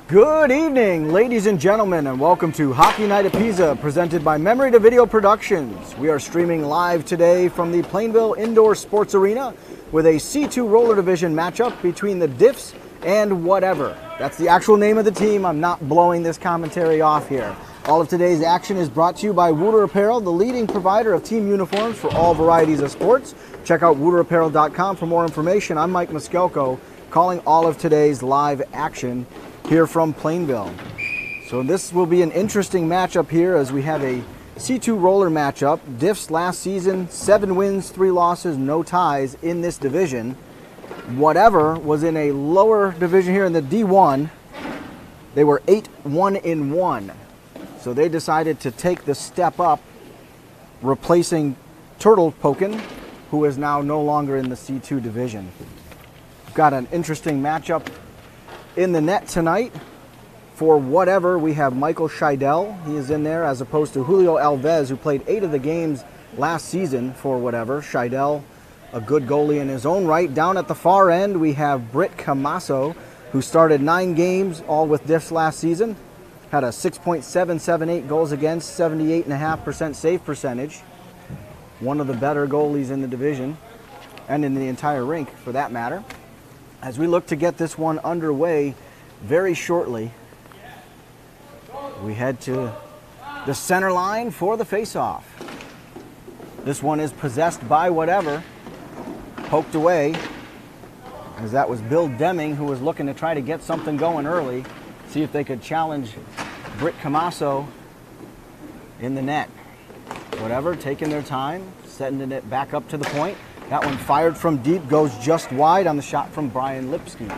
Good evening, ladies and gentlemen, and welcome to Hockey Night at PISA, presented by Memory to Video Productions. We are streaming live today from the Plainville Indoor Sports Arena with a C2 Roller Division matchup between the DIFS and Whatever. That's the actual name of the team. I'm not blowing this commentary off here. All of today's action is brought to you by Wooter Apparel, the leading provider of team uniforms for all varieties of sports. Check out wooterapparel.com for more information. I'm Mike Muskelko, calling all of today's live action here from Plainville. So this will be an interesting matchup here as we have a C2 roller matchup. DIFS last season, 7 wins, 3 losses, no ties in this division. Whatever was in a lower division here in the D1. They were 8-1-1. So they decided to take the step up, replacing Turtle Pokin, who is now no longer in the C2 division. We've got an interesting matchup in the net tonight. For Whatever, we have Michael Scheidel. He is in there as opposed to Julio Alves, who played 8 of the games last season for Whatever. Scheidel, a good goalie in his own right. Down at the far end, we have Britt Camasso, who started 9 games, all with DIFS last season. Had a 6.778 goals against, 78.5% save percentage. One of the better goalies in the division, and in the entire rink for that matter. As we look to get this one underway very shortly, we head to the center line for the face-off. This one is possessed by Whatever, poked away, as that was Bill Deming, who was looking to try to get something going early, see if they could challenge Britt Camasso in the net. Whatever, taking their time, setting it back up to the point. That one fired from deep, goes just wide on the shot from Brian Lipsky.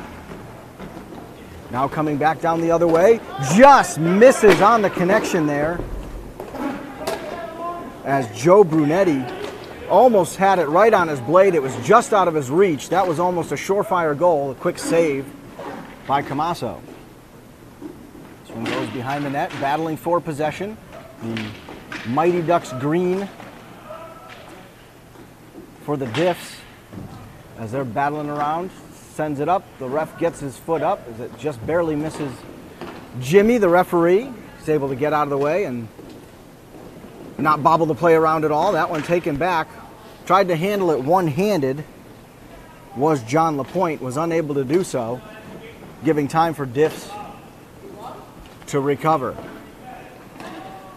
Now coming back down the other way, just misses on the connection there, as Joe Brunetti almost had it right on his blade. It was just out of his reach. That was almost a surefire goal, a quick save by Camasso. This one goes behind the net, battling for possession. The Mighty Ducks green for the DIFS as they're battling around. Sends it up. The ref gets his foot up as it just barely misses Jimmy, the referee. He's able to get out of the way and not bobble the play around at all. That one taken back. Tried to handle it one-handed. Was John Lapointe, was unable to do so, giving time for DIFS to recover.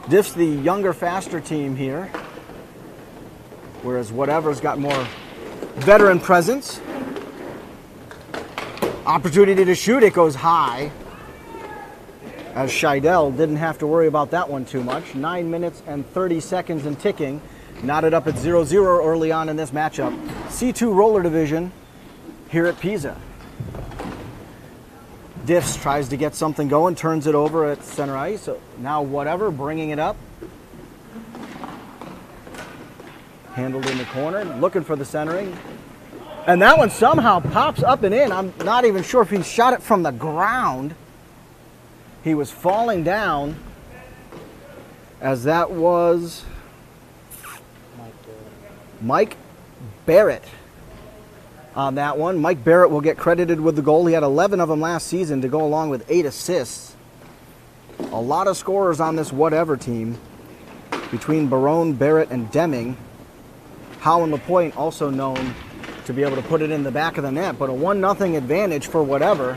DIFS, the younger, faster team here, whereas Whatever's got more veteran presence. Opportunity to shoot, it goes high, as Scheidel didn't have to worry about that one too much. 9 minutes and 30 seconds and ticking. Knotted up at 0-0 early on in this matchup. C2 roller division here at PISA. DIFS tries to get something going, turns it over at center ice. So now Whatever bringing it up. Handled in the corner, looking for the centering. And that one somehow pops up and in. I'm not even sure if he shot it from the ground. He was falling down, as that was Mike Barrett on that one. Mike Barrett will get credited with the goal. He had 11 of them last season to go along with 8 assists. A lot of scorers on this Whatever team between Barone, Barrett, and Deming. Howe and Lapointe also known to be able to put it in the back of the net, but a 1-0 advantage for Whatever.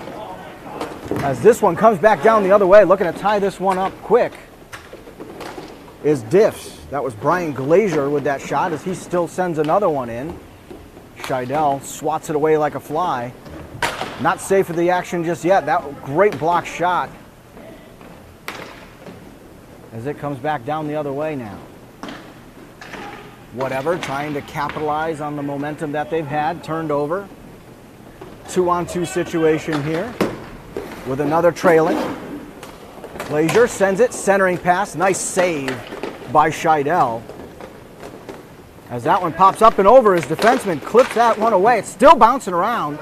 As this one comes back down the other way, looking to tie this one up quick is DIFS. That was Brian Glazier with that shot, as he still sends another one in. Scheidel swats it away like a fly. Not safe for the action just yet. That great block shot as it comes back down the other way now. Whatever, trying to capitalize on the momentum that they've had, turned over. 2-on-2 situation here with another trailing. Glazier sends it, centering pass, nice save by Scheidel. As that one pops up and over, his defenseman clips that one away. It's still bouncing around.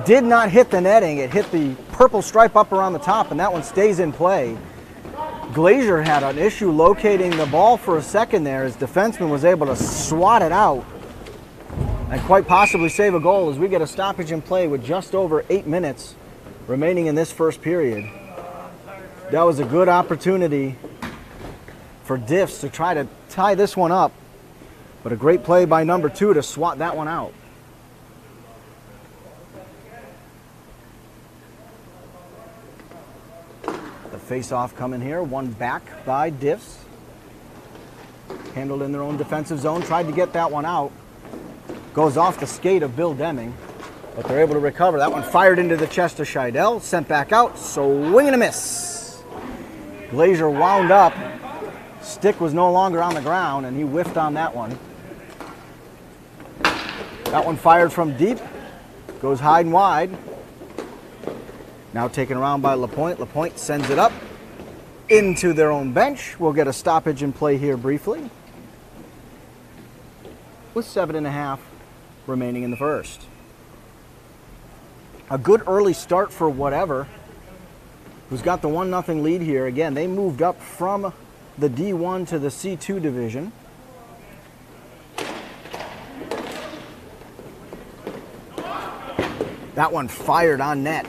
Did not hit the netting. It hit the purple stripe up around the top, and that one stays in play. Glazier had an issue locating the ball for a second there. His defenseman was able to swat it out and quite possibly save a goal as we get a stoppage in play with just over 8 minutes remaining in this first period. That was a good opportunity for DIFS to try to tie this one up, but a great play by number 2 to swat that one out. The face-off coming here, one back by DIFS. Handled in their own defensive zone, tried to get that one out. Goes off the skate of Bill Deming, but they're able to recover. That one fired into the chest of Scheidel, sent back out, swing and a miss. Glazier wound up. Stick was no longer on the ground, and he whiffed on that one. That one fired from deep, goes high and wide. Now taken around by LaPointe. LaPointe sends it up into their own bench. We'll get a stoppage in play here briefly, with 7.5 remaining in the first. A good early start for Whatever, who's got the 1-0 lead here. Again, they moved up from the D1 to the C2 division. That one fired on net.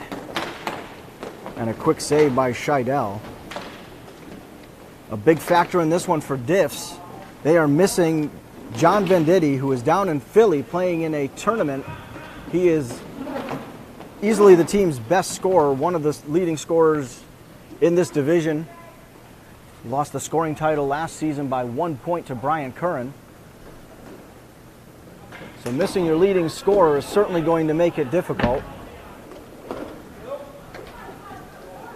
And a quick save by Scheidel. A big factor in this one for DIFS. They are missing John Venditti, who is down in Philly playing in a tournament. He is easily the team's best scorer, one of the leading scorers in this division. Lost the scoring title last season by 1 point to Brian Curran. So missing your leading scorer is certainly going to make it difficult.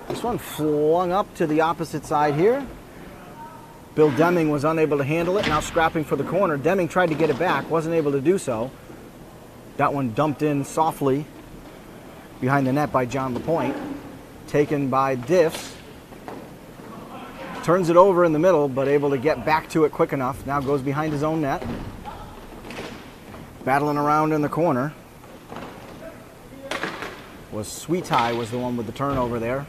This one flung up to the opposite side here. Bill Deming was unable to handle it, now scrapping for the corner. Deming tried to get it back, wasn't able to do so. That one dumped in softly behind the net by John LaPointe. Taken by DIFS. Turns it over in the middle, but able to get back to it quick enough. Now goes behind his own net. Battling around in the corner. Sweet High was the one with the turnover there.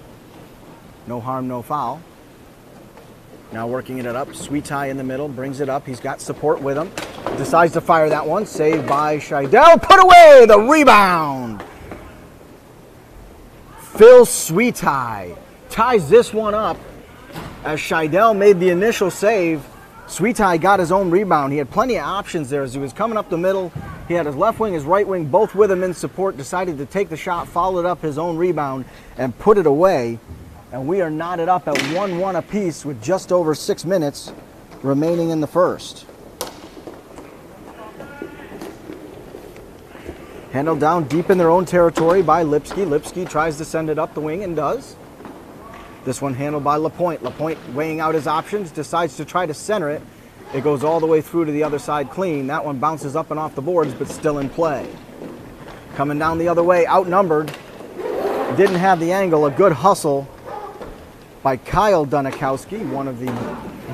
No harm, no foul. Now working it up. Sweet High in the middle, brings it up. He's got support with him. Decides to fire that one. Saved by Scheidel. Put away the rebound. Phil Sweet High ties this one up as Scheidel made the initial save. Sweet High got his own rebound. He had plenty of options there as he was coming up the middle. He had his left wing, his right wing, both with him in support. Decided to take the shot, followed up his own rebound, and put it away. And we are knotted up at 1-1 apiece with just over 6 minutes remaining in the first. Handled down deep in their own territory by Lipsky. Lipsky tries to send it up the wing and does. This one handled by LaPointe. LaPointe weighing out his options, decides to try to center it. It goes all the way through to the other side clean. That one bounces up and off the boards, but still in play. Coming down the other way, outnumbered. Didn't have the angle. A good hustle by Kyle Dunikowski, one of the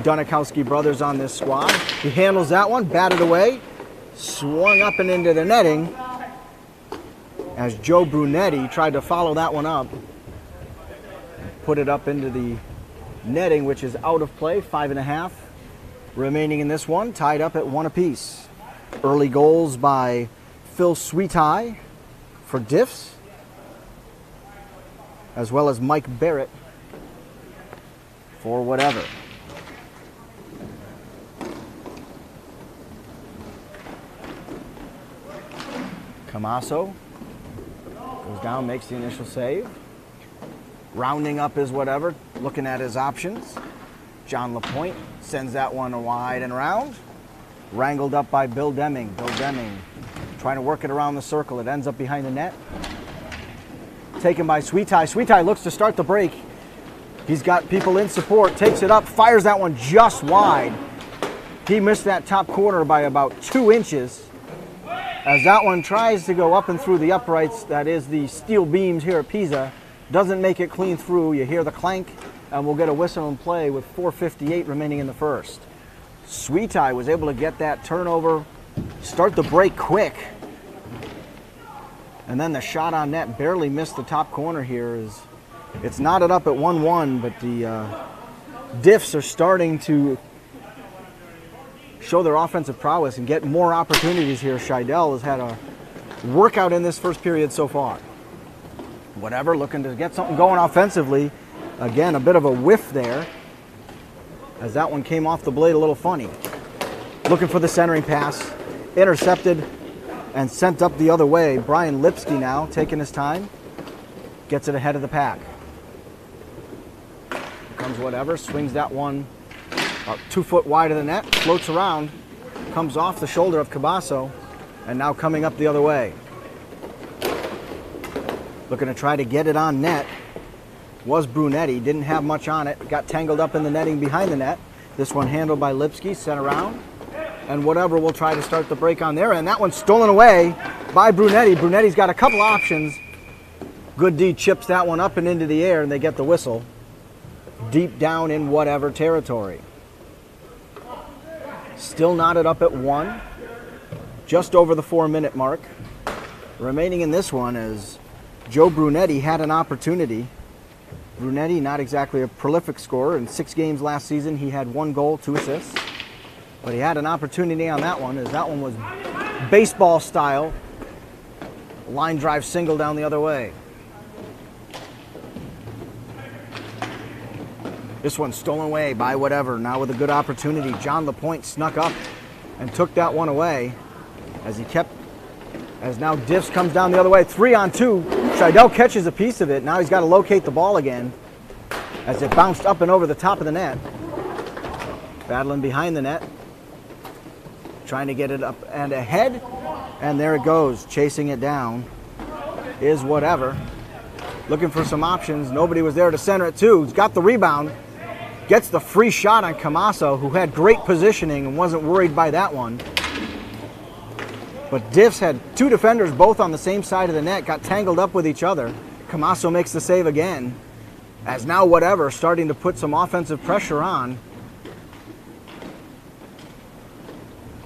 Dunikowski brothers on this squad. He handles that one, batted away, swung up and into the netting as Joe Brunetti tried to follow that one up. Put it up into the netting, which is out of play. 5.5 remaining in this one, tied up at 1 apiece. Early goals by Phil Sweet High for DIFS, as well as Mike Barrett for Whatever. Camasso goes down, makes the initial save. Rounding up his Whatever, looking at his options. John LaPointe sends that one wide and around. Wrangled up by Bill Deming. Bill Deming trying to work it around the circle. It ends up behind the net. Taken by Sweet High. Sweet High looks to start the break. He's got people in support, takes it up, fires that one just wide. He missed that top corner by about 2 inches. As that one tries to go up and through the uprights, that is the steel beams here at PISA, doesn't make it clean through. You hear the clank, and we'll get a whistle and play with 4:58 remaining in the first. Sweet High was able to get that turnover, start the break quick. And then the shot on net barely missed the top corner here. It's knotted up at 1-1, but the DIFS are starting to show their offensive prowess and get more opportunities here. Scheidel has had a workout in this first period so far. Whatever, looking to get something going offensively. Again, a bit of a whiff there, as that one came off the blade a little funny. Looking for the centering pass, intercepted and sent up the other way. Brian Lipsky now taking his time, gets it ahead of the pack. Here comes Whatever, swings that one about 2 foot wide of the net, floats around, comes off the shoulder of Cabasso, and now coming up the other way. Looking to try to get it on net was Brunetti. Didn't have much on it. Got tangled up in the netting behind the net. This one handled by Lipsky, sent around. And Whatever will try to start the break on there. And that one's stolen away by Brunetti. Brunetti's got a couple options. Good D chips that one up and into the air, and they get the whistle. Deep down in Whatever territory. Still knotted up at 1. Just over the 4-minute mark. Remaining in this one is Joe Brunetti had an opportunity. Brunetti, not exactly a prolific scorer. In 6 games last season, he had 1 goal, 2 assists. But he had an opportunity on that one, as that one was baseball style. Line drive single down the other way. This one stolen away by Whatever. Now with a good opportunity, John LaPointe snuck up and took that one away as now DIFS comes down the other way. 3-on-2. Scheidel catches a piece of it. Now he's got to locate the ball again as it bounced up and over the top of the net. Battling behind the net. Trying to get it up and ahead. And there it goes. Chasing it down is Whatever. Looking for some options. Nobody was there to center it to. He's got the rebound. Gets the free shot on Camasso, who had great positioning and wasn't worried by that one. But DIFS had 2 defenders both on the same side of the net, got tangled up with each other. Camasso makes the save again, as now Whatever starting to put some offensive pressure on.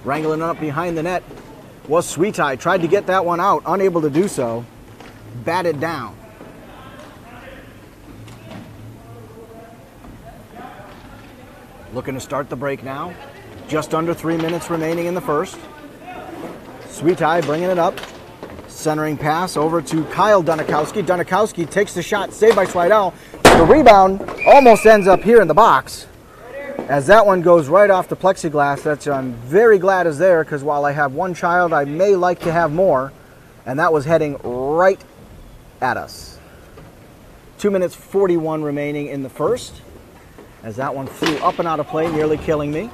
Wrangling up behind the net was Sweetie. Tried to get that one out, unable to do so. Batted down. Looking to start the break now. Just under 3 minutes remaining in the first. Sweetie bringing it up. Centering pass over to Kyle Dunikowski. Dunikowski takes the shot, saved by Scheidel. The rebound almost ends up here in the box, as that one goes right off the plexiglass. That's I'm very glad is there, because while I have 1 child, I may like to have more. And that was heading right at us. 2 minutes 41 remaining in the first, as that one flew up and out of play, nearly killing me.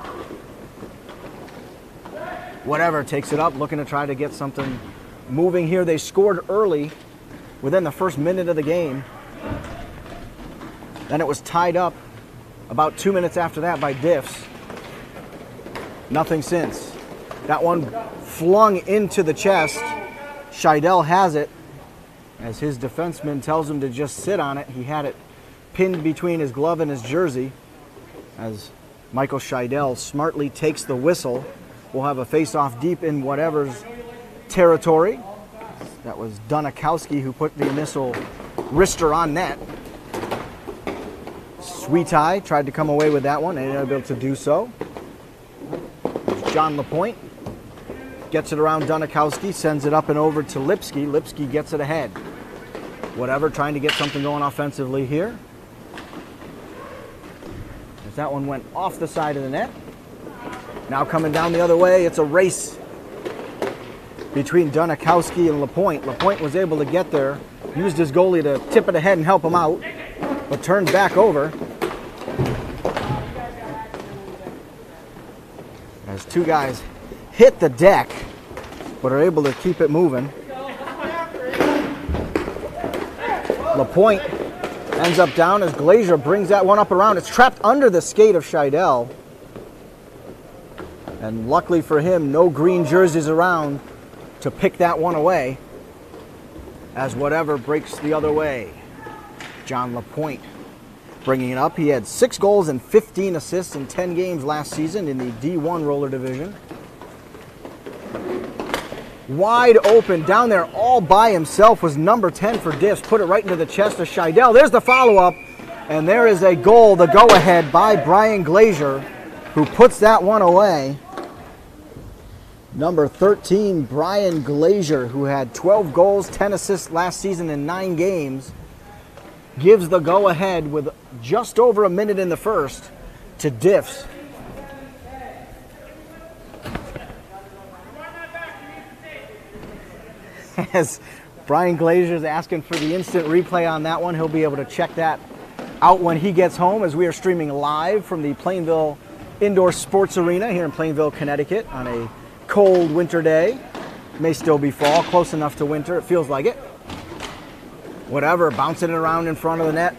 Whatever takes it up, looking to try to get something moving here. They scored early within the first minute of the game. Then it was tied up about 2 minutes after that by DIFS. Nothing since. That one flung into the chest. Scheidel has it, as his defenseman tells him to just sit on it. He had it pinned between his glove and his jersey, as Michael Scheidel smartly takes the whistle. We'll have a face-off deep in Whatever's territory. That was Dunikowski who put the initial wrister on net. Sweetie tried to come away with that one, and able to do so. John LaPointe gets it around Dunikowski, sends it up and over to Lipsky. Lipsky gets it ahead. Whatever, trying to get something going offensively here. As that one went off the side of the net. Now coming down the other way, it's a race between Dunikowski and LaPointe. LaPointe was able to get there, used his goalie to tip it ahead and help him out, but turned back over. As 2 guys hit the deck, but are able to keep it moving. LaPointe ends up down as Glazier brings that one up around. It's trapped under the skate of Scheidel. And luckily for him, no green jerseys around to pick that one away, as Whatever breaks the other way. John LaPointe bringing it up. He had 6 goals and 15 assists in 10 games last season in the D1 roller division. Wide open down there all by himself was number 10 for DIFS. Put it right into the chest of Scheidel. There's the follow-up, and there is a goal, the go-ahead by Brian Glazier, who puts that one away. Number 13, Brian Glazier, who had 12 goals, 10 assists last season in 9 games, gives the go-ahead with just over a minute in the first to DIFS. As Brian Glazier is asking for the instant replay on that one, he'll be able to check that out when he gets home, as we are streaming live from the Plainville Indoor Sports Arena here in Plainville, Connecticut on a cold winter day. May still be fall, close enough to winter, it feels like it. Whatever, bouncing it around in front of the net.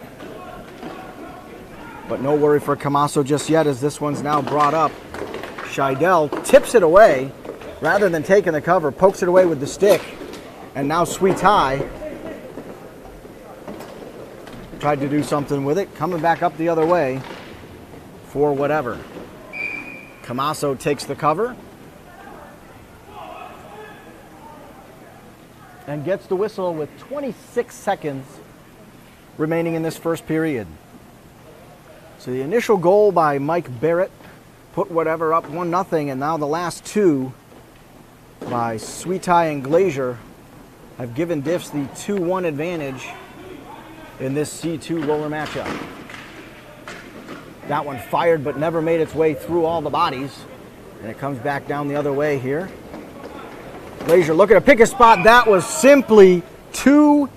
But no worry for Camasso just yet, as this one's now brought up. Scheidel tips it away rather than taking the cover, pokes it away with the stick. And now Sweetai tried to do something with it, coming back up the other way for whatever. Camasso takes the cover and gets the whistle with 26 seconds remaining in this first period. So the initial goal by Mike Barrett put whatever up 1-0, and now the last two by Sweetai and Glazier have given DIFS the 2-1 advantage in this C2 roller matchup. That one fired but never made its way through all the bodies, and it comes back down the other way here. Glazier looking to pick a spot. That was simply too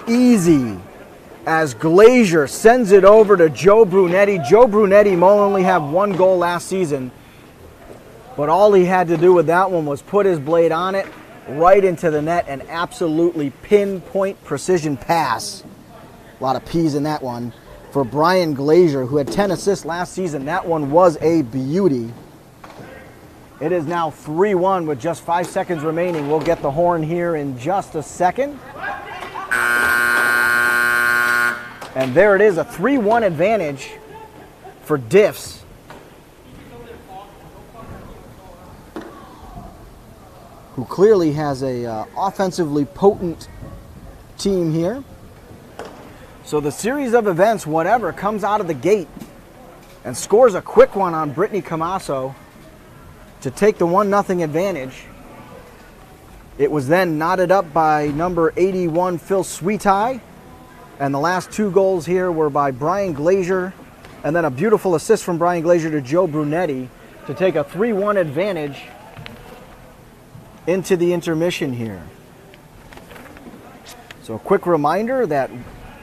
easy, as Glazier sends it over to Joe Brunetti. Joe Brunetti may only have 1 goal last season, but all he had to do with that one was put his blade on it, right into the net, and absolutely pinpoint precision pass. A lot of P's in that one for Brian Glazier, who had 10 assists last season. That one was a beauty. It is now 3-1 with just 5 seconds remaining. We'll get the horn here in just a second. And there it is, a 3-1 advantage for DIFS. Who clearly has a offensively potent team here. So the series of events, whatever, comes out of the gate and scores a quick one on Brittany Camasso to take the 1-0 advantage. It was then knotted up by number 81, Phil Sweetai. And the last 2 goals here were by Brian Glazier, and then a beautiful assist from Brian Glazier to Joe Brunetti to take a 3-1 advantage into the intermission here. So a quick reminder that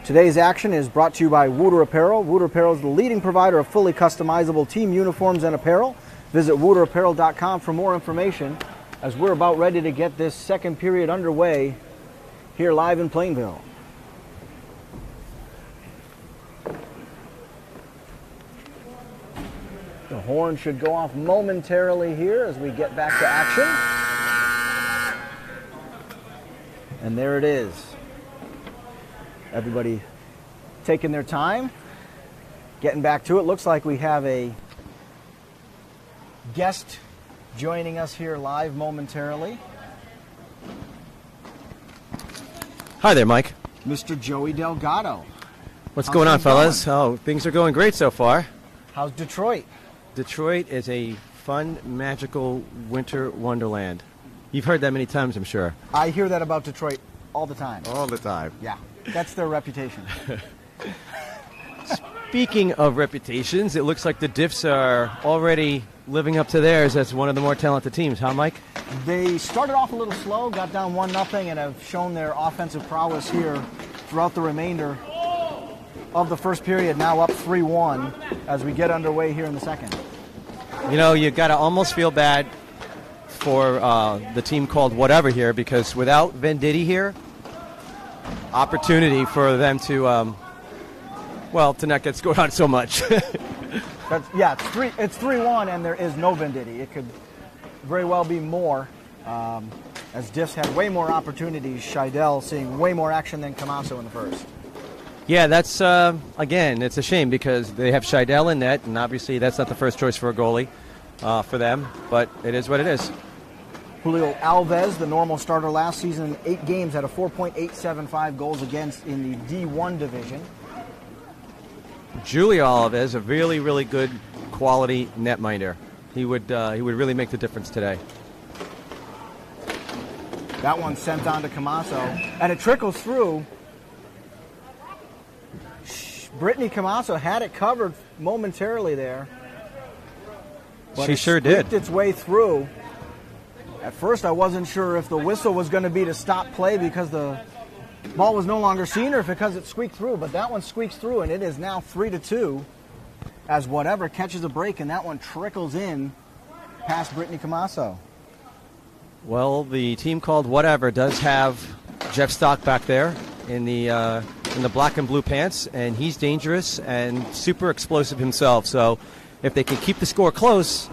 today's action is brought to you by Wooter Apparel. Wooter Apparel is the leading provider of fully customizable team uniforms and apparel. Visit wooterapparel.com for more information, as we're about ready to get this second period underway here live in Plainville. The horn should go off momentarily here as we get back to action. And there it is. Everybody taking their time, getting back to it. Looks like we have a guest joining us here live momentarily. Hi there, Mike. Mr. Joey Delgado. What's going on, fellas? Oh, things are going great so far. How's Detroit? Detroit is a fun, magical winter wonderland. You've heard that many times, I'm sure. I hear that about Detroit all the time. All the time. Yeah, that's their reputation. Speaking of reputations, it looks like the DIFS are already living up to theirs as one of the more talented teams, huh, Mike? They started off a little slow, got down 1-0, and have shown their offensive prowess here throughout the remainder of the first period, now up 3-1 as we get underway here in the second. You know, you got to almost feel bad for the team called whatever here, because without Venditti here, opportunity for them to, well, to not get scored on so much. Yeah, it's 3-1, and there is no Venditti. It could very well be more, as DIFS had way more opportunities. Scheidel seeing way more action than Camasso in the first. Yeah, that's, again, it's a shame because they have Scheidel in net, and obviously that's not the first choice for a goalie for them, but it is what it is. Julio Alves, the normal starter last season, 8 games, had a 4.875 goals against in the D1 division. Julio Alves, a really, really good quality netminder. He would really make the difference today. That one sent on to Camasso, and it trickles through. Brittany Camasso had it covered momentarily there. But she sure did. It its way through. At first, I wasn't sure if the whistle was going to be to stop play because the ball was no longer seen or if because it squeaked through. But that one squeaks through, and it is now 3-2 as Whatever catches a break, and that one trickles in past Brittany Camasso. Well, the team called Whatever does have Jeff Stock back there in the black and blue pants, and he's dangerous and super explosive himself. So if they can keep the score close,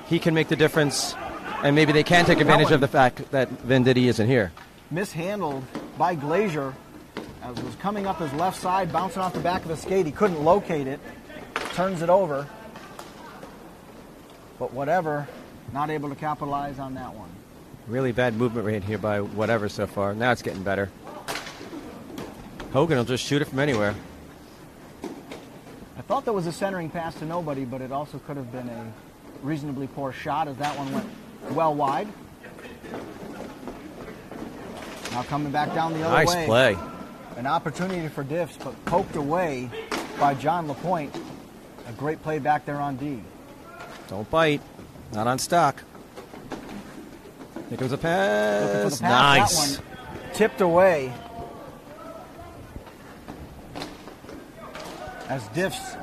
he can make the difference, and maybe they can take advantage of the fact that Venditti isn't here. Mishandled by Glazier as it was coming up his left side, bouncing off the back of the skate. He couldn't locate it, turns it over. But Whatever, not able to capitalize on that one. Really bad movement right here by Whatever so far. Now it's getting better. Hogan will just shoot it from anywhere. I thought that was a centering pass to nobody, but it also could have been a reasonably poor shot as that one went well wide. Now coming back down the other way. Nice play. An opportunity for DIFS, but poked away by John LaPointe. A great play back there on D. Don't bite. Not on Stock. Here goes a pass. Looking for the pass. Nice. That one tipped away. As DIFS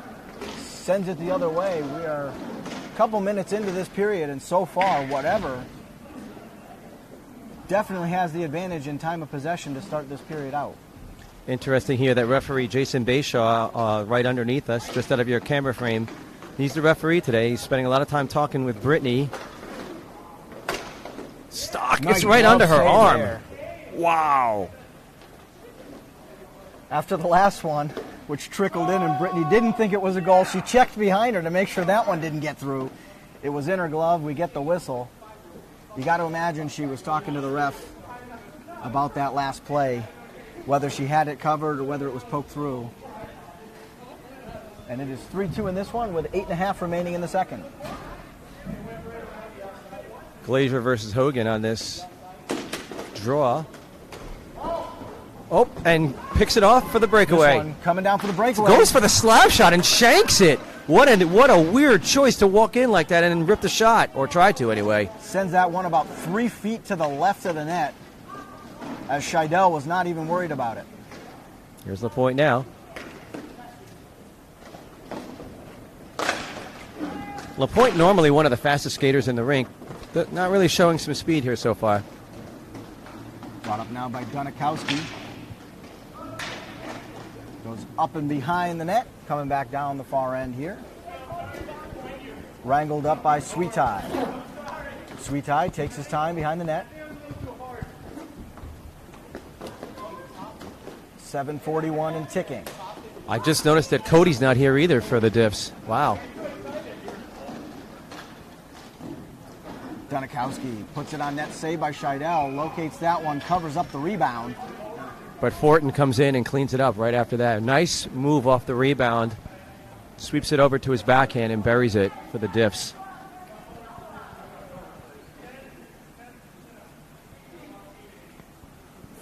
sends it the other way. We are a couple minutes into this period, and so far, Whatever definitely has the advantage in time of possession to start this period out. Interesting here that referee Jason Bayshaw, right underneath us, just out of your camera frame, he's the referee today. He's spending a lot of time talking with Brittany. Stock, Nice it's right under her arm. There. Wow. After the last one, which trickled in, and Brittany didn't think it was a goal. She checked behind her to make sure that one didn't get through. It was in her glove. We get the whistle. You got to imagine she was talking to the ref about that last play, whether she had it covered or whether it was poked through. And it is 3-2 in this one with 8.5 remaining in the second. Glazier versus Hogan on this draw. Oh, and picks it off for the breakaway. This one coming down for the breakaway. Goes for the slap shot and shanks it. What a weird choice to walk in like that and rip the shot, or try to anyway. Sends that one about 3 feet to the left of the net, as Scheidel was not even worried about it. Here's the point now. LaPointe normally one of the fastest skaters in the rink, but not really showing some speed here so far. Brought up now by Dunikowski. Goes up and behind the net, coming back down the far end here. Wrangled up by Sweetai. Sweetai takes his time behind the net. 7:41 and ticking. I just noticed that Cody's not here either for the DIFS. Wow. Dunikowski puts it on net, saved by Scheidel. Locates that one, covers up the rebound. But Fortin comes in and cleans it up right after that. Nice move off the rebound. Sweeps it over to his backhand and buries it for the DIFS.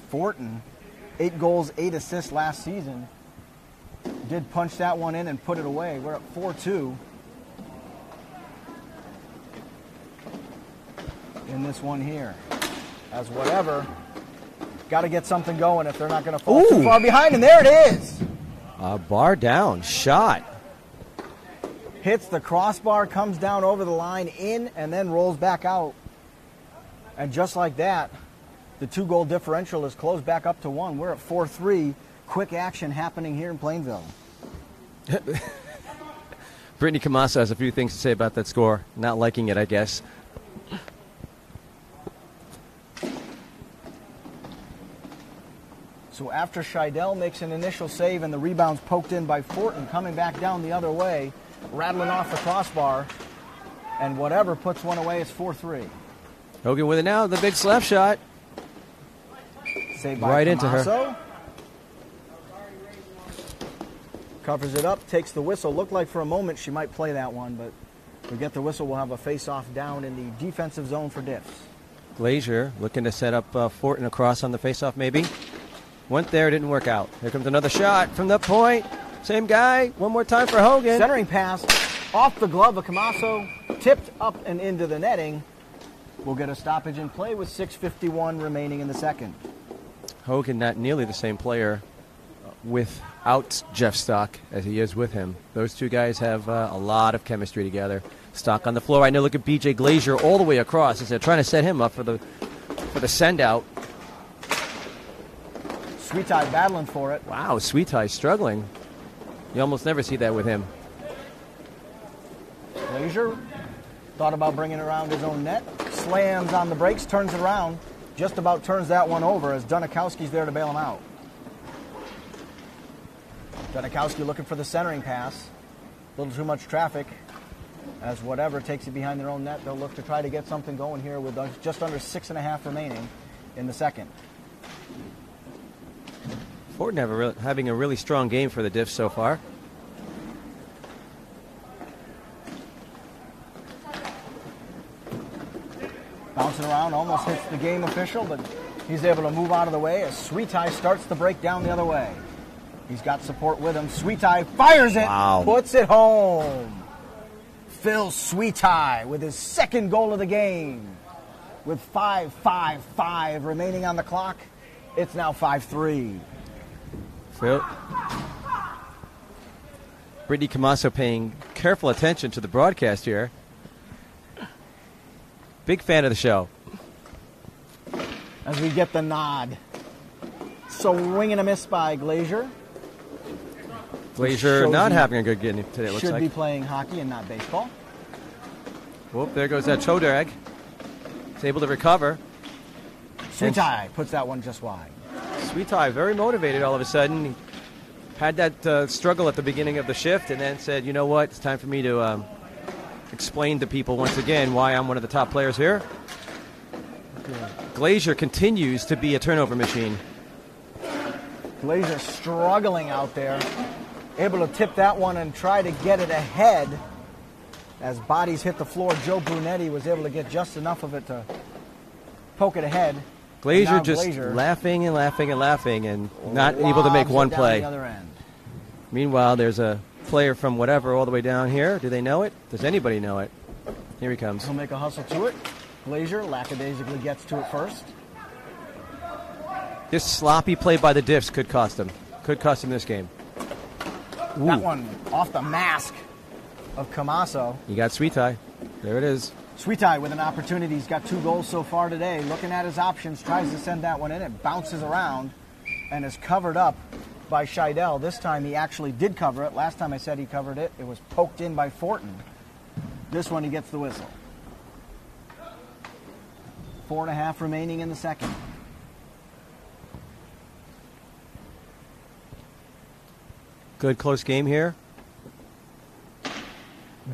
Fortin, 8 goals, 8 assists last season. Did punch that one in and put it away. We're at 4-2 in this one here. As Whatever, got to get something going if they're not going to fall too far behind. And there it is. A bar down shot. Hits the crossbar, comes down over the line, in, and then rolls back out. And just like that, the 2-goal differential is closed back up to 1. We're at 4-3. Quick action happening here in Plainville. Brittany Camasso has a few things to say about that score. Not liking it, I guess. So after Scheidel makes an initial save and the rebound's poked in by Fortin, coming back down the other way, rattling off the crossbar, and Whatever puts one away, it's 4-3. Hogan with it now, the big slap shot. Saved by right Camasso. into her. Covers it up, takes the whistle. Looked like for a moment she might play that one, but we get the whistle. We'll have a face-off down in the defensive zone for DIFS. Glazier looking to set up Fortin across on the faceoff maybe. Went there, didn't work out. Here comes another shot from the point. Same guy. One more time for Hogan. Centering pass off the glove of Camaso, tipped up and into the netting. We'll get a stoppage in play with 6:51 remaining in the second. Hogan not nearly the same player without Jeff Stock as he is with him. Those two guys have a lot of chemistry together. Stock on the floor. I know. Look at B.J. Glazier all the way across as they're trying to set him up for the send out. Sweetie battling for it. Wow, Sweetie struggling. You almost never see that with him. Glazier thought about bringing it around his own net. Slams on the brakes, turns it around. Just about turns that one over as Dunikowski's there to bail him out. Dunikowski looking for the centering pass. A little too much traffic. As whatever takes it behind their own net, they'll look to try to get something going here with just under 6.5 remaining in the second. Fortin having a really strong game for the DIFS so far. Bouncing around, almost hits the game official, but he's able to move out of the way as Sweetie starts the break down the other way. He's got support with him. Sweetie fires it, puts it home. Phil Sweetie with his second goal of the game. With 5:55 remaining on the clock, it's now 5-3. Phil. Brittany Camaso paying careful attention to the broadcast here. Big fan of the show. As we get the nod. Swing and a miss by Glazier. Glazier not having a good game today, it looks like. Should be playing hockey and not baseball. Whoop, there goes that Chodrag. He's able to recover. Sweetie puts that one just wide. Sweetie, very motivated all of a sudden. He had that struggle at the beginning of the shift and then said, you know what, it's time for me to explain to people once again why I'm one of the top players here. Glazier continues to be a turnover machine. Glazier struggling out there. Able to tip that one and try to get it ahead. As bodies hit the floor, Joe Brunetti was able to get just enough of it to poke it ahead. Glazier just laughing and laughing and laughing and not able to make one play. The other end. Meanwhile, there's a player from whatever all the way down here. Do they know it? Does anybody know it? Here he comes. He'll make a hustle to it. Glazier lackadaisically gets to it first. This sloppy play by the DIFS could cost him. Could cost him this game. Ooh. That one off the mask of Camaso. You got Sweetie. There it is. Sweetie with an opportunity. He's got 2 goals so far today. Looking at his options, tries to send that one in. It bounces around and is covered up by Scheidel. This time he actually did cover it. Last time I said he covered it, it was poked in by Fortin. This one he gets the whistle. 4.5 remaining in the second. Good close game here.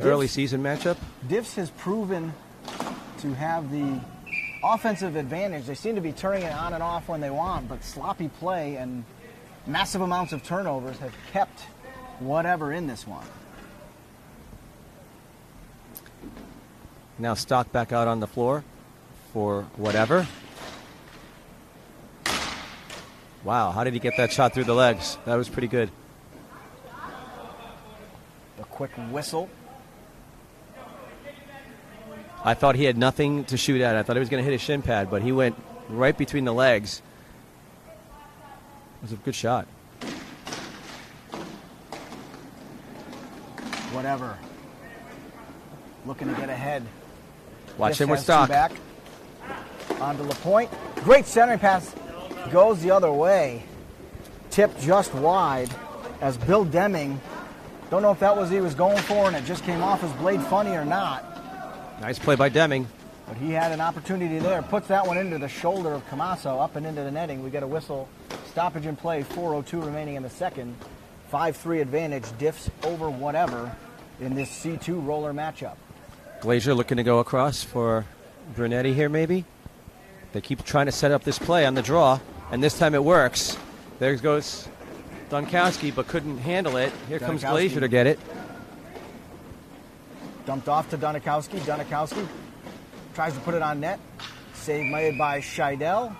Early season matchup. DIFS has proven to have the offensive advantage. They seem to be turning it on and off when they want, but sloppy play and massive amounts of turnovers have kept whatever in this one. Now Stock back out on the floor for whatever. Wow, how did he get that shot through the legs? That was pretty good. The quick whistle. I thought he had nothing to shoot at. I thought he was going to hit a shin pad, but he went right between the legs. It was a good shot. Whatever. Looking to get ahead. Watch him with Stock. Back onto LaPointe. Great centering pass. Goes the other way. Tipped just wide as Bill Deming. Don't know if that was he was going for and it just came off his blade funny or not. Nice play by Deming. But he had an opportunity there. Puts that one into the shoulder of Camaso, up and into the netting. We get a whistle. Stoppage in play, 4:02 remaining in the second. 5-3 advantage, DIFS over whatever in this C2 roller matchup. Glazier looking to go across for Brunetti here maybe. They keep trying to set up this play on the draw, and this time it works. There goes Dunkowski, but couldn't handle it. Here comes Glazier to get it. Dumped off to Dunikowski. Dunikowski tries to put it on net. Save made by Scheidel,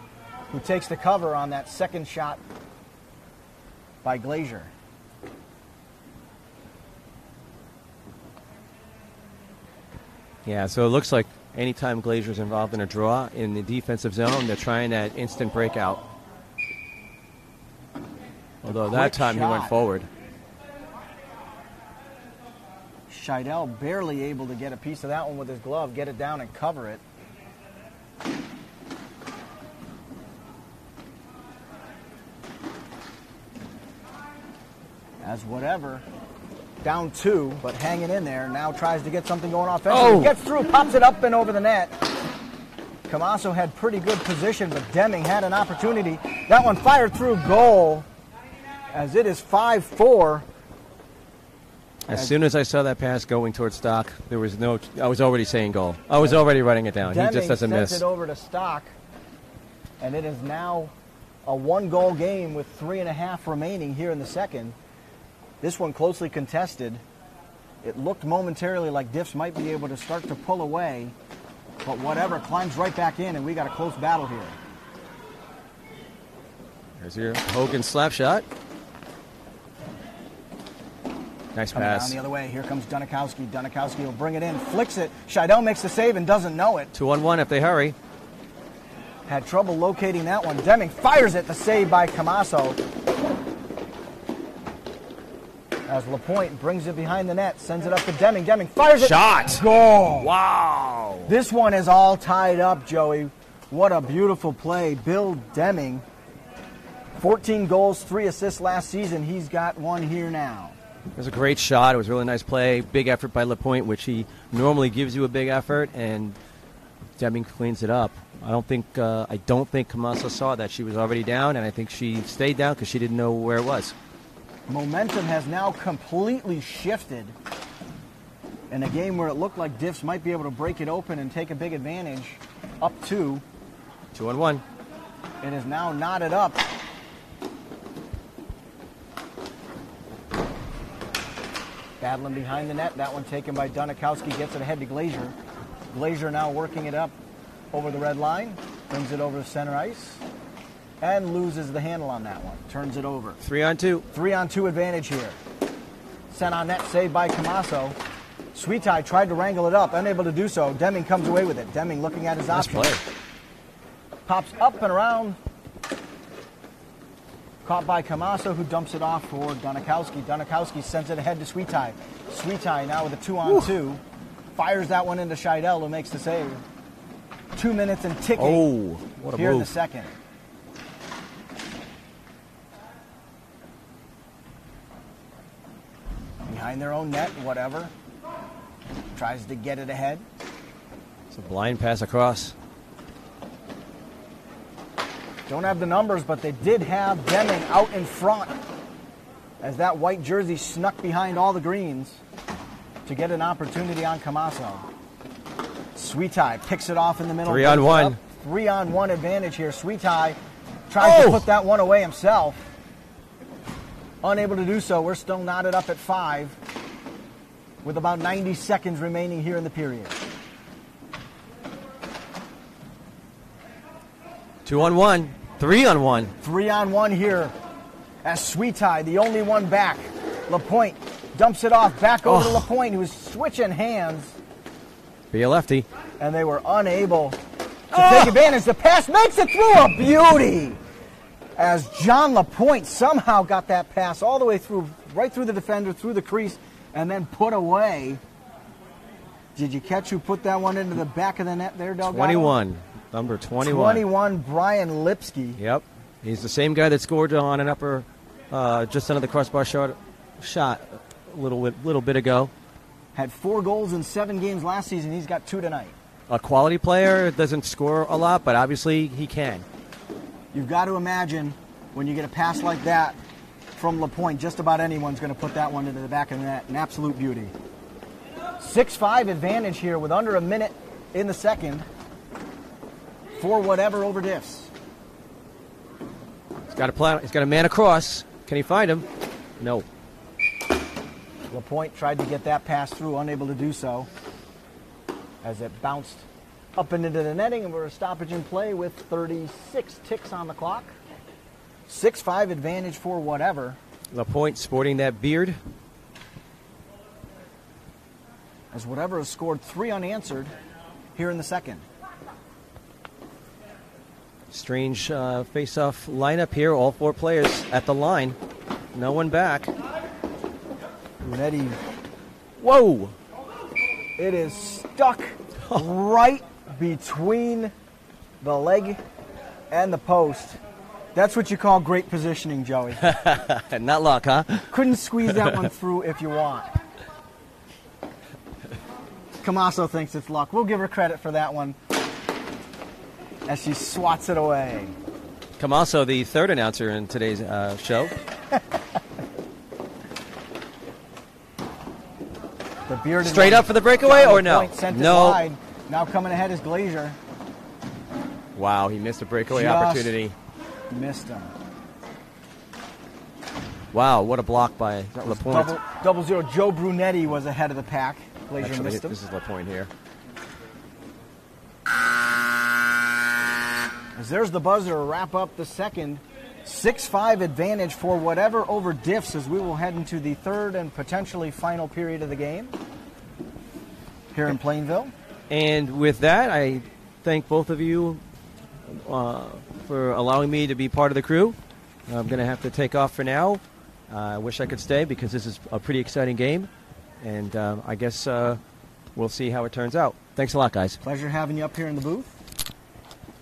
who takes the cover on that second shot by Glazier. Yeah, so it looks like anytime Glazier's involved in a draw in the defensive zone, they're trying that instant breakout. Although that time he went forward. Scheidel barely able to get a piece of that one with his glove, get it down and cover it. As whatever, down 2, but hanging in there, now tries to get something going offensively. Oh. Gets through, pops it up and over the net. Camasso had pretty good position, but Deming had an opportunity. That one fired through goal, as it is 5-4. As soon as I saw that pass going towards Stock, there was no. I was already saying goal. I was already writing it down. Deming He just doesn't sends miss. it over to Stock, and it is now a 1-goal game with 3.5 remaining here in the second. This one closely contested. It looked momentarily like DIFS might be able to start to pull away, but whatever, climbs right back in, and we got a close battle here. There's your Hogan slap shot. Nice Coming pass. down the other way. Here comes Dunikowski. Dunikowski will bring it in, flicks it. Scheidel makes the save and doesn't know it. 2-on-1 if they hurry. Had trouble locating that one. Deming fires it. The save by Camasso. As Lapointe brings it behind the net, sends it up to Deming. Deming fires it. Shot. Goal. Wow. This one is all tied up, Joey. What a beautiful play. Bill Deming, 14 goals, 3 assists last season. He's got one here now. It was a great shot. It was a really nice play. Big effort by Lapointe, which he normally gives you a big effort, and Deming cleans it up. I don't think Camasso saw that. She was already down, and I think she stayed down because she didn't know where it was. Momentum has now completely shifted in a game where it looked like DIFS might be able to break it open and take a big advantage. Up 2. 2-on-1. It is now knotted up. Battling behind the net. That one taken by Dunikowski. Gets it ahead to Glazier. Glazier now working it up over the red line. Brings it over to center ice. And loses the handle on that one. Turns it over. 3-on-2. 3-on-2 advantage here. Sent on net, saved by Camasso. Sweetai tried to wrangle it up, unable to do so. Deming comes away with it. Deming looking at his Nice options. play. Pops up and around. Caught by Camasso, who dumps it off for Dunikowski. Dunikowski sends it ahead to Sweetai. Sweetai now with a 2-on-2. Fires that one into Scheidel, who makes the save. 2 minutes and ticking Oh, what a here in move. the second. Behind their own net, whatever. Tries to get it ahead. It's a blind pass across. Don't have the numbers, but they did have Deming out in front as that white jersey snuck behind all the greens to get an opportunity on Camasso. Sweetai picks it off in the middle. 3-on-1. 3-on-1 advantage here. Sweetai tries to put that one away himself. Unable to do so. We're still knotted up at 5 with about 90 seconds remaining here in the period. 2-on-1. 3-on-1. 3-on-1 here as Sweetai, the only one back. Lapointe dumps it off back over to Lapointe, who's switching hands, Be a lefty. and they were unable to take advantage. The pass makes it through. A beauty as John Lapointe somehow got that pass all the way through, right through the defender, through the crease, and then put away. Did you catch who put that one into the back of the net there, Delgado? 21. Number 21. 21, Brian Lipsky. Yep. He's the same guy that scored on an upper, just under the crossbar shot a little bit ago. Had 4 goals in 7 games last season. He's got 2 tonight. A quality player, doesn't score a lot, but obviously he can. You've got to imagine when you get a pass like that from Lapointe, just about anyone's going to put that one into the back of the net. An absolute beauty. 6-5 advantage here with under a minute in the second for whatever over DIFS. He's got a man across. Can he find him? No. Lapointe tried to get that pass through, unable to do so, as it bounced up and into the netting, and we're a stoppage in play with 36 ticks on the clock. 6-5 advantage for whatever. LaPointe sporting that beard. As whatever has scored 3 unanswered here in the second. Strange face-off lineup here. All 4 players at the line. No one back. Brunetti. Whoa! It is stuck right between the leg and the post. That's what you call great positioning, Joey. Not luck, huh? Couldn't squeeze that one through if you want. Camasso thinks it's luck. We'll give her credit for that one as she swats it away. Camasso, the third announcer in today's show. The bearded Straight up for the breakaway or no? No. Wide. Now coming ahead is Glazier. Wow, he missed a breakaway opportunity. Missed him. Wow, what a block by LaPointe. Double zero. Joe Brunetti was ahead of the pack. Glazier missed him. This is LaPointe here. As there's the buzzer to wrap up the second. 6-5 advantage for whatever over DIFS as we will head into the third and potentially final period of the game here in Plainville. And with that, I thank both of you for allowing me to be part of the crew. I'm going to have to take off for now. I wish I could stay because this is a pretty exciting game. And I guess we'll see how it turns out. Thanks a lot, guys. Pleasure having you up here in the booth.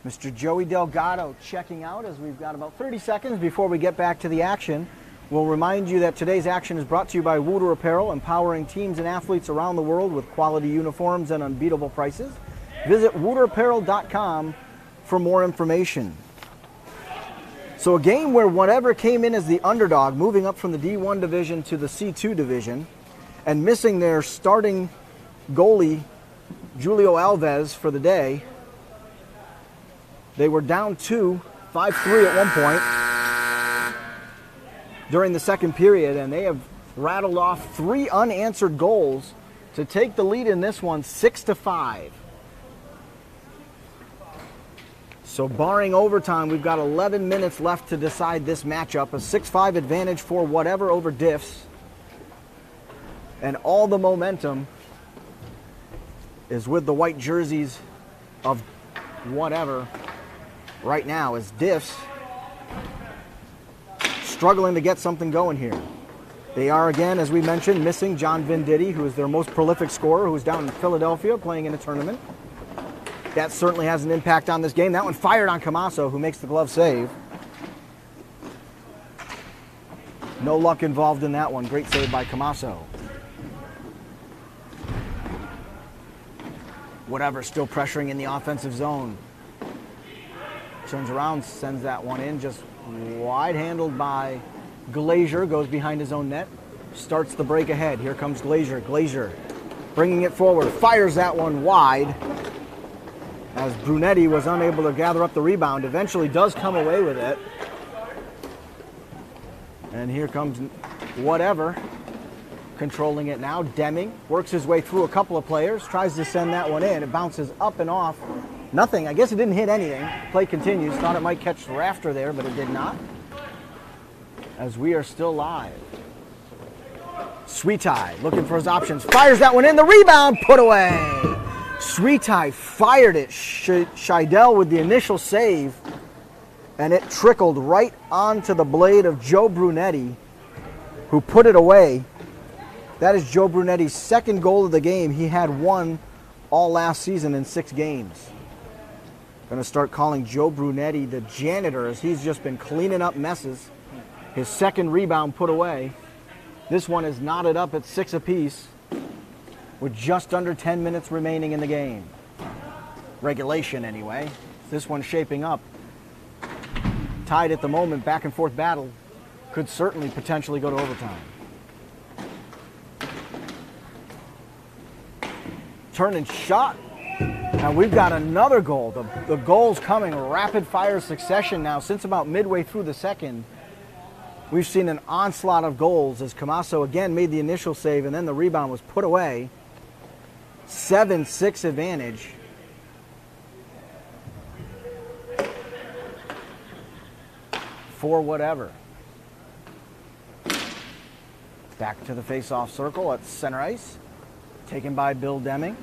Mr. Joey Delgado checking out as we've got about 30 seconds before we get back to the action. We'll remind you that today's action is brought to you by Wooter Apparel, empowering teams and athletes around the world with quality uniforms and unbeatable prices. Visit wooterapparel.com for more information. So a game where whatever came in as the underdog, moving up from the D1 division to the C2 division, and missing their starting goalie, Julio Alves, for the day. They were down 5-3 at one point during the second period, and they have rattled off 3 unanswered goals to take the lead in this one 6-5. So barring overtime, we've got 11 minutes left to decide this matchup. A 6-5 advantage for whatever over DIFS. And all the momentum is with the white jerseys of whatever right now, as DIFS struggling to get something going here. They are, again, as we mentioned, missing John Venditti, who is their most prolific scorer, who's down in Philadelphia playing in a tournament. That certainly has an impact on this game. That one fired on Camasso, who makes the glove save. No luck involved in that one. Great save by Camasso. Whatever, still pressuring in the offensive zone. Turns around, sends that one in, just wide-handled by Glazier, goes behind his own net, starts the break ahead. Here comes Glazier. Glazier bringing it forward, fires that one wide as Brunetti was unable to gather up the rebound. Eventually does come away with it. And here comes whatever, controlling it now. Deming works his way through a couple of players, tries to send that one in. It bounces up and off. Nothing. I guess it didn't hit anything. Play continues. Thought it might catch the rafter there, but it did not. As we are still live. Sweetie looking for his options. Fires that one in. The rebound put away. Sweetie fired it. Scheidel with the initial save. And it trickled right onto the blade of Joe Brunetti, who put it away. That is Joe Brunetti's second goal of the game. He had one all last season in 6 games. Going to start calling Joe Brunetti the janitor as he's just been cleaning up messes. His second rebound put away. This one is knotted up at 6 apiece with just under 10 minutes remaining in the game. Regulation anyway. This one's shaping up. Tied at the moment, back and forth battle. Could certainly potentially go to overtime. Turn and shot. And we've got another goal. The goals coming rapid fire succession now. Since about midway through the second, we've seen an onslaught of goals as Camasso again made the initial save and then the rebound was put away. 7-6 advantage. for whatever. Back to the face-off circle at center ice. Taken by Bill Deming.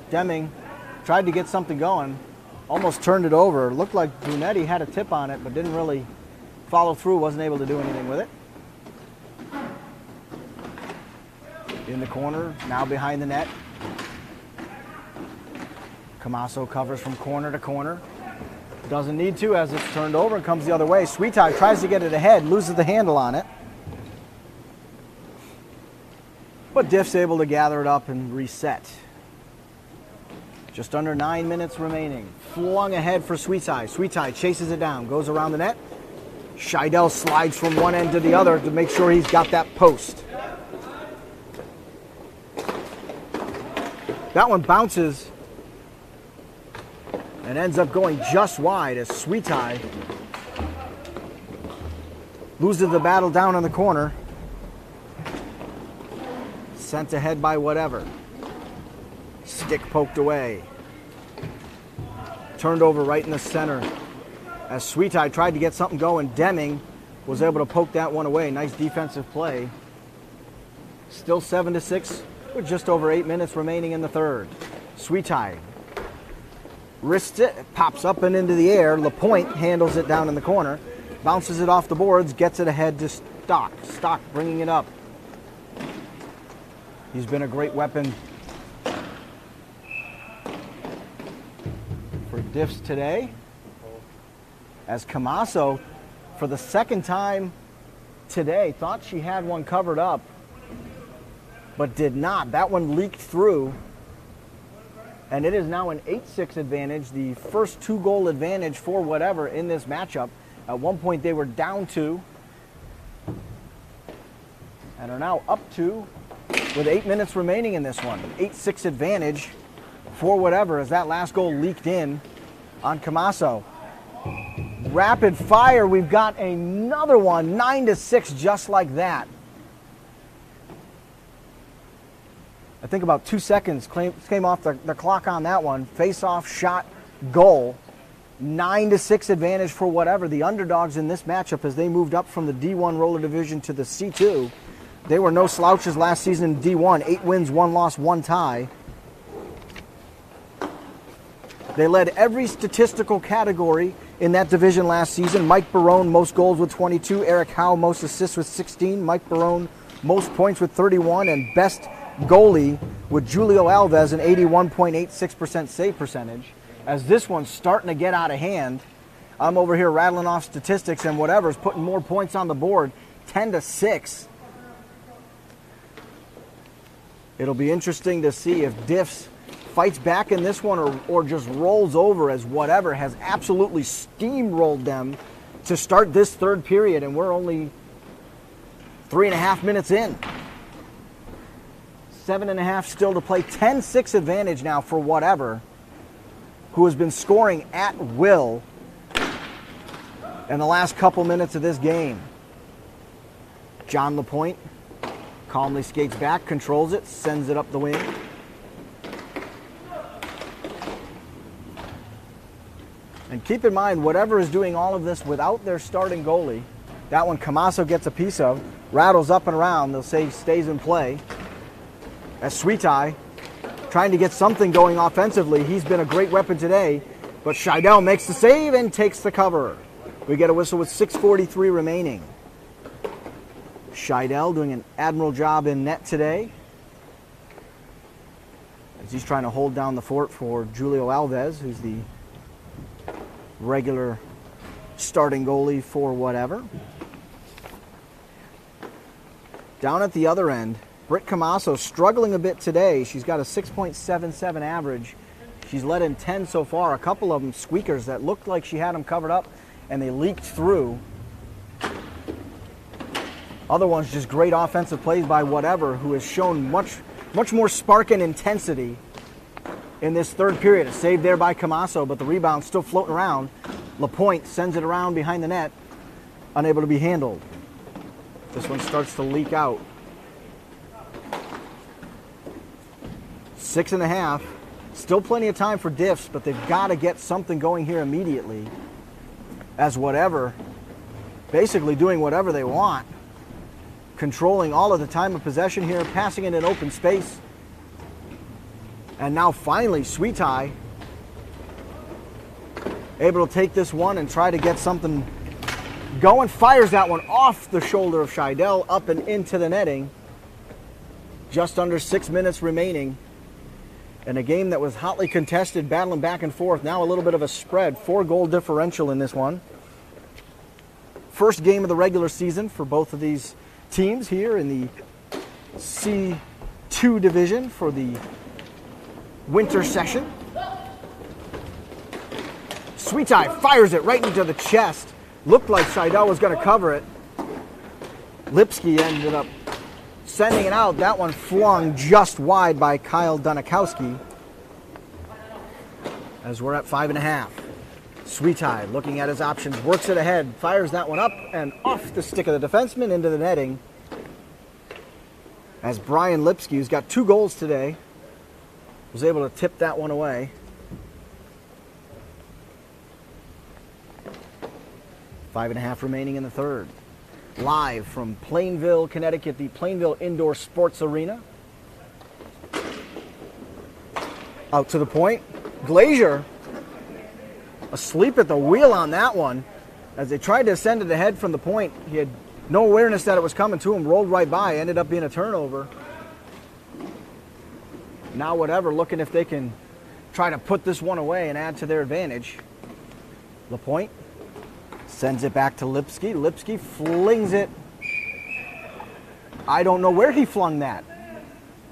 Deming tried to get something going. Almost turned it over. Looked like Brunetti had a tip on it, but didn't really follow through. Wasn't able to do anything with it. In the corner, now behind the net. Camasso covers from corner to corner. Doesn't need to as it's turned over and comes the other way. Sweetai tries to get it ahead, loses the handle on it. But DIFS able to gather it up and reset. Just under 9 minutes remaining. Flung ahead for Sweetai. Sweetai chases it down, goes around the net. Scheidel slides from one end to the other to make sure he's got that post. That one bounces and ends up going just wide as Sweetai loses the battle down in the corner. Sent ahead by whatever. Stick poked away. Turned over right in the center. As Sweetai tried to get something going, Deming was able to poke that one away. Nice defensive play. Still 7-6 with just over 8 minutes remaining in the third. Sweetai wrists it, pops up and into the air. Lapointe handles it down in the corner. Bounces it off the boards, gets it ahead to Stock. Stock bringing it up. He's been a great weapon for DIFS today. As Camasso, for the second time today, thought she had one covered up, but did not. That one leaked through, and it is now an 8-6 advantage, the first 2-goal advantage for whatever in this matchup. At one point they were down 2 and are now up 2 with 8 minutes remaining in this one. 8-6 advantage for whatever as that last goal leaked in on Camasso. Rapid fire, we've got another one, 9-6 just like that. I think about 2 seconds came off the clock on that one. Face-off shot, goal. 9-6 advantage for whatever. The underdogs in this matchup as they moved up from the D1 roller division to the C2. They were no slouches last season in D1. 8 wins, 1 loss, 1 tie. They led every statistical category in that division last season. Mike Barone, most goals with 22. Eric Howe, most assists with 16. Mike Barone, most points with 31. And best goalie with Julio Alves, an 81.86% save percentage. As this one's starting to get out of hand, I'm over here rattling off statistics and whatever's putting more points on the board, 10-6. It'll be interesting to see if DIFS fights back in this one or just rolls over as whatever has absolutely steamrolled them to start this third period, and we're only 3.5 minutes in. 7.5 still to play. 10-6 advantage now for whatever, who has been scoring at will in the last couple minutes of this game. John Lapointe calmly skates back, controls it, sends it up the wing. And keep in mind, whatever is doing all of this without their starting goalie. That one Camasso gets a piece of, rattles up and around, they'll say stays in play. As Sweetai trying to get something going offensively. He's been a great weapon today, but Scheidel makes the save and takes the cover. We get a whistle with 6:43 remaining. Scheidel doing an admirable job in net today as he's trying to hold down the fort for Julio Alves, who's the regular starting goalie for whatever. Down at the other end, Britt Camasso struggling a bit today. She's got a 6.77 average. She's led in 10 so far. A couple of them squeakers that looked like she had them covered up and they leaked through. Other ones just great offensive plays by whatever, who has shown much more spark and intensity in this third period. A save there by Camasso, but the rebound still floating around. Lapointe sends it around behind the net, unable to be handled. This one starts to leak out. 6.5. Still plenty of time for DIFS, but they've got to get something going here immediately. as whatever, basically doing whatever they want, controlling all of the time of possession here, passing it in open space. And now finally, C2-R able to take this one and try to get something going. Fires that one off the shoulder of Scheidel, up and into the netting. Just under 6 minutes remaining in a game that was hotly contested, battling back and forth. Now a little bit of a spread, 4-goal differential in this one. First game of the regular season for both of these teams here in the C2 division for the winter session. C2-R fires it right into the chest. Looked like Scheidel was going to cover it. Lipsky ended up sending it out. That one flung just wide by Kyle Dunikowski. As we're at 5.5. C2-R looking at his options, works it ahead, fires that one up and off the stick of the defenseman into the netting. As Brian Lipsky, who's got 2 goals today, was able to tip that one away. 5.5 remaining in the third. Live from Plainville, Connecticut, the Plainville Indoor Sports Arena. Out to the point. Glazier asleep at the wheel on that one. As they tried to send it ahead from the point, he had no awareness that it was coming to him, rolled right by, ended up being a turnover. Now whatever, looking if they can try to put this one away and add to their advantage. LaPointe sends it back to Lipsky. Lipsky flings it. I don't know where he flung that.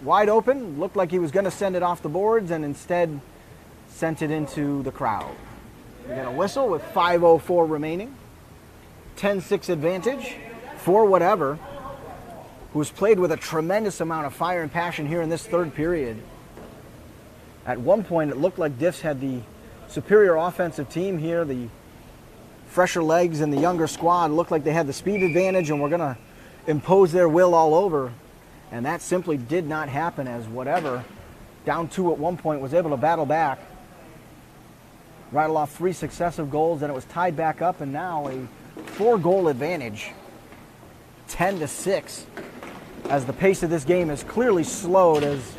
Wide open, looked like he was going to send it off the boards and instead sent it into the crowd. We got a whistle with 5:04 remaining. 10-6 advantage for whatever, who's played with a tremendous amount of fire and passion here in this third period. At one point, it looked like DIFS had the superior offensive team here. The fresher legs and the younger squad looked like they had the speed advantage and were going to impose their will all over. And that simply did not happen, as whatever, down 2 at one point, was able to battle back. Rattle off 3 successive goals, and it was tied back up, and now a 4-goal advantage. 10-6. As the pace of this game is clearly slowed as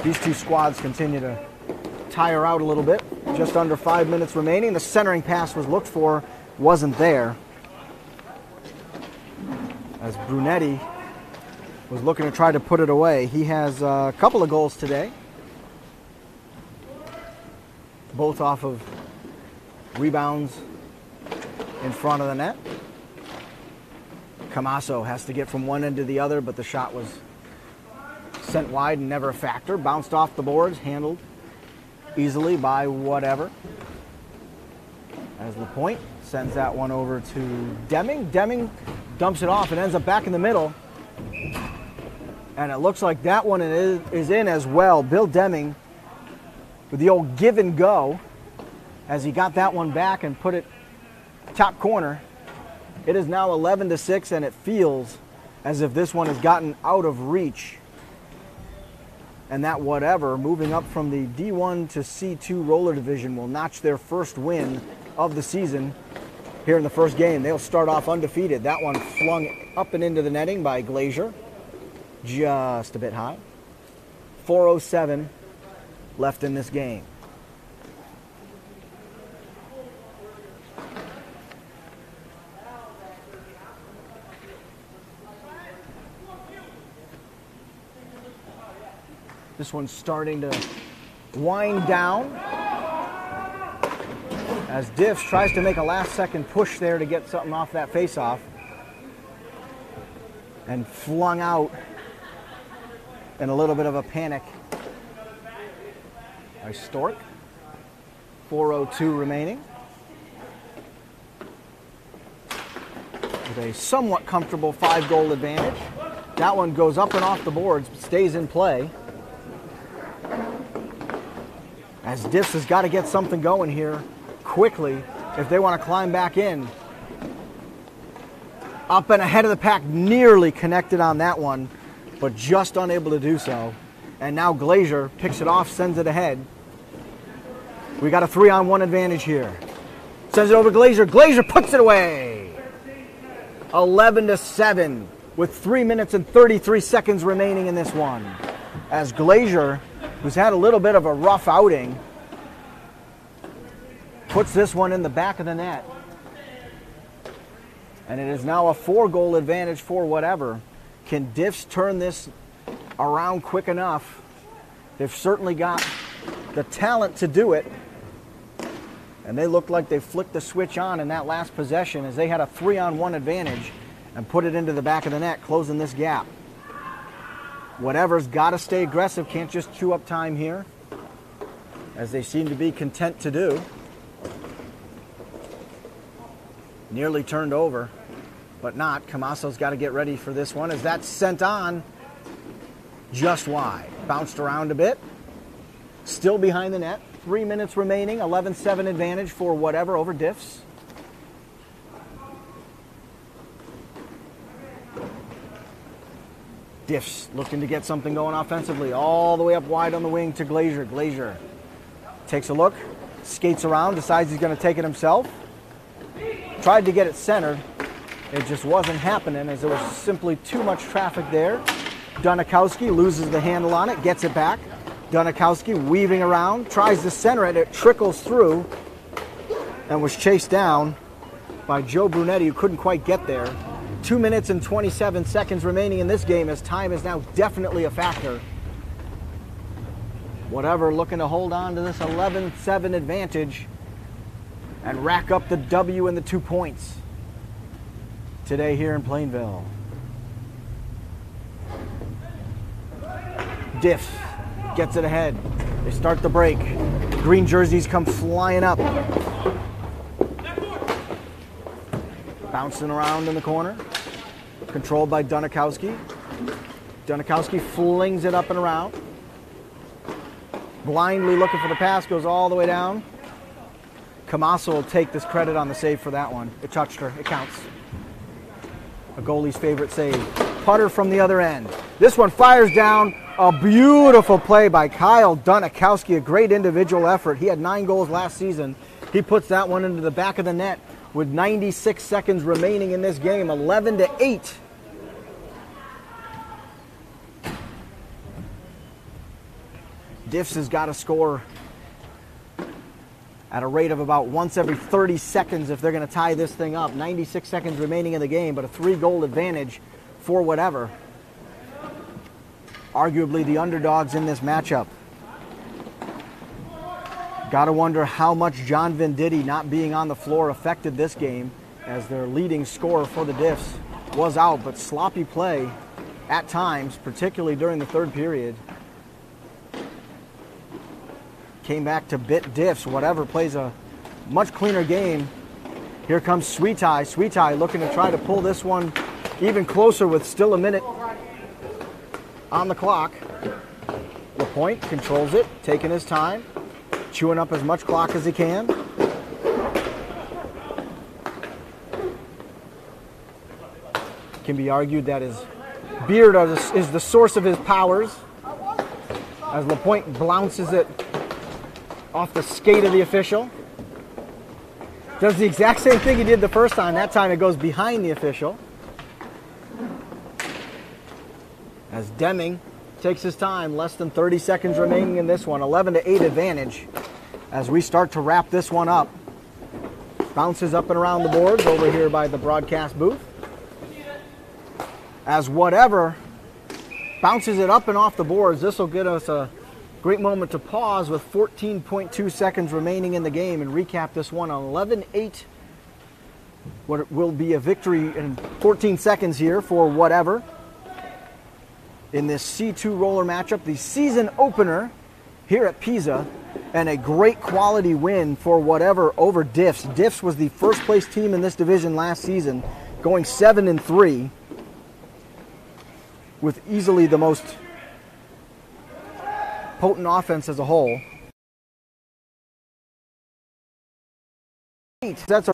these two squads continue to tire out a little bit. Just under 5 minutes remaining. The centering pass was looked for, wasn't there. As Brunetti was looking to try to put it away. He has a couple of goals today, both off of rebounds in front of the net. Camasso has to get from one end to the other, but the shot was sent wide and never a factor. Bounced off the boards, handled easily by whatever. As LaPointe sends that one over to Deming. Deming dumps it off and ends up back in the middle. And it looks like that one is in as well. Bill Deming with the old give and go as he got that one back and put it top corner. It is now 11-6, and it feels as if this one has gotten out of reach. And that whatever, moving up from the D1 to C2 roller division, will notch their first win of the season here in the first game. They'll start off undefeated. That one flung up and into the netting by Glazier. Just a bit high. 4:07 left in this game. This one's starting to wind down as DIFS tries to make a last-second push there to get something off that face-off. And flung out in a little bit of a panic by Stork. 4:02 remaining. With a somewhat comfortable 5-goal advantage. That one goes up and off the boards, but stays in play. As DIFS has got to get something going here quickly if they want to climb back in. Up and ahead of the pack, nearly connected on that one, but just unable to do so. And now Glazier picks it off, sends it ahead. We got a 3-on-1 advantage here. Sends it over to Glazier. Glazier puts it away. 11-7 with 3 minutes and 33 seconds remaining in this one. As Glazier, who's had a little bit of a rough outing, puts this one in the back of the net. And it is now a 4-goal advantage for whatever. Can DIFS turn this around quick enough? They've certainly got the talent to do it. And they looked like they flicked the switch on in that last possession as they had a 3-on-1 advantage and put it into the back of the net, closing this gap. Whatever's got to stay aggressive, can't just chew up time here, as they seem to be content to do. Nearly turned over, but not. Camaso's got to get ready for this one as that's sent on just wide. Bounced around a bit. Still behind the net. 3 minutes remaining. 11-7 advantage for whatever over DIFS. DIFS looking to get something going offensively. All the way up wide on the wing to Glazier. Glazier takes a look, skates around, decides he's going to take it himself. Tried to get it centered. It just wasn't happening as there was simply too much traffic there. Dunikowski loses the handle on it, gets it back. Dunikowski weaving around, tries to center it. It trickles through and was chased down by Joe Brunetti, who couldn't quite get there. 2 minutes and 27 seconds remaining in this game as time is now definitely a factor. Whatever looking to hold on to this 11-7 advantage and rack up the W and the 2 points today here in Plainville. DIFS gets it ahead. They start the break. Green jerseys come flying up. Bouncing around in the corner. Controlled by Dunikowski. Dunikowski flings it up and around. Blindly looking for the pass, goes all the way down. Camaso will take this credit on the save for that one. It touched her. It counts. A goalie's favorite save. Putter from the other end. This one fires down. A beautiful play by Kyle Dunikowski. A great individual effort. He had 9 goals last season. He puts that one into the back of the net with 96 seconds remaining in this game. 11-8. DIFS has got to score at a rate of about once every 30 seconds if they're going to tie this thing up. 96 seconds remaining in the game, but a 3-goal advantage for whatever. Arguably the underdogs in this matchup. Got to wonder how much John Venditti not being on the floor affected this game, as their leading scorer for the DIFS was out, but sloppy play at times, particularly during the third period. Came back to bit DIFS. Whatever plays a much cleaner game. Here comes Sweetie. Sweetie looking to try to pull this one even closer with still a minute on the clock. LaPointe controls it, taking his time, chewing up as much clock as he can. Can be argued that his beard is the source of his powers, as LaPointe bounces it off the skate of the official. Does the exact same thing he did the first time. That time it goes behind the official. As Deming takes his time, less than 30 seconds remaining in this one. 11-8 advantage as we start to wrap this one up. Bounces up and around the boards over here by the broadcast booth. As whatever bounces it up and off the boards, this will get us a great moment to pause with 14.2 seconds remaining in the game and recap this one on 11-8. What will be a victory in 14 seconds here for whatever in this C2 roller matchup, the season opener here at PISA, and a great quality win for whatever over DIFS. DIFS was the first place team in this division last season, going 7-3 with easily the most potent offense as a whole. That's a